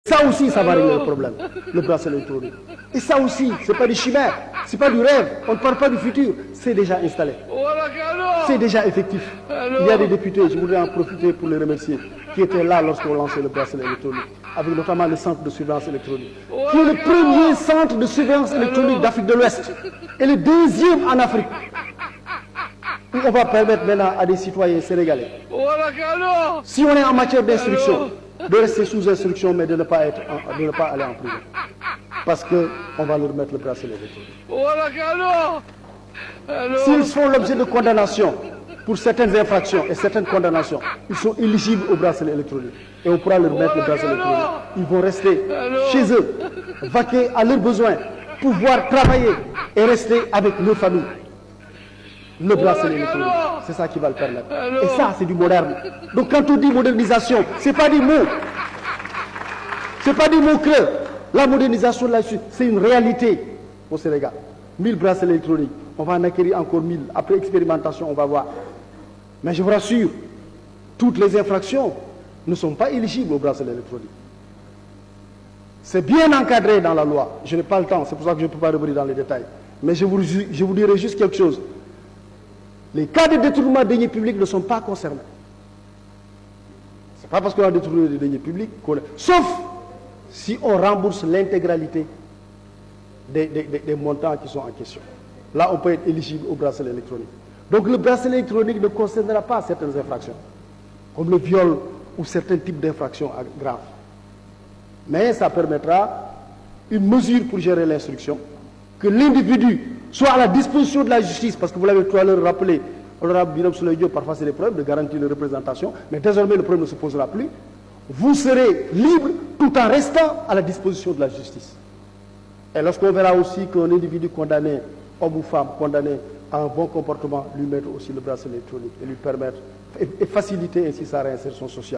Ça aussi, ça va régler le problème, le bracelet électronique. Et ça aussi, ce n'est pas du chimère, ce n'est pas du rêve, on ne parle pas du futur, c'est déjà installé. C'est déjà effectif. Il y a des députés, je voudrais en profiter pour les remercier, qui étaient là lorsqu'on lançait le bracelet électronique, avec notamment le centre de surveillance électronique, qui est le premier centre de surveillance électronique d'Afrique de l'Ouest, et le deuxième en Afrique, où on va permettre maintenant à des citoyens sénégalais, si on est en matière d'instruction, de rester sous instruction, mais de ne pas aller en prison. Parce qu'on va leur mettre le bracelet électronique. S'ils font l'objet de condamnation pour certaines infractions et certaines condamnations, ils sont éligibles au bracelet électronique. Et on pourra leur mettre le bracelet électronique. Ils vont rester chez eux, vaquer à leurs besoins, pouvoir travailler et rester avec leur famille. Le bracelet électronique, c'est ça qui va le permettre. Et ça, c'est du moderne. Donc quand on dit modernisation, ce n'est pas des mots. Ce n'est pas des mots creux. La modernisation là-dessus, c'est une réalité au Sénégal. 1000 bracelets électroniques, on va en acquérir encore 1000. Après expérimentation, on va voir. Mais je vous rassure, toutes les infractions ne sont pas éligibles au bracelet électronique. C'est bien encadré dans la loi. Je n'ai pas le temps, c'est pour ça que je ne peux pas revenir dans les détails. Mais je vous dirai juste quelque chose. Les cas de détournement de deniers publics ne sont pas concernés. Ce n'est pas parce qu'on a détourné des deniers publics sauf si on rembourse l'intégralité des montants qui sont en question. Là, on peut être éligible au bracelet électronique. Donc le bracelet électronique ne concernera pas certaines infractions, comme le viol ou certains types d'infractions graves. Mais ça permettra une mesure pour gérer l'instruction, que l'individu soit à la disposition de la justice, parce que vous l'avez tout à l'heure rappelé, honorable Birame Souleye Diop, parfois c'est des problèmes de garantir la représentation, mais désormais le problème ne se posera plus. Vous serez libre tout en restant à la disposition de la justice. Et lorsqu'on verra aussi qu'un individu condamné, homme ou femme, condamné à un bon comportement, lui mettre aussi le bracelet électronique et lui permettre et faciliter ainsi sa réinsertion sociale.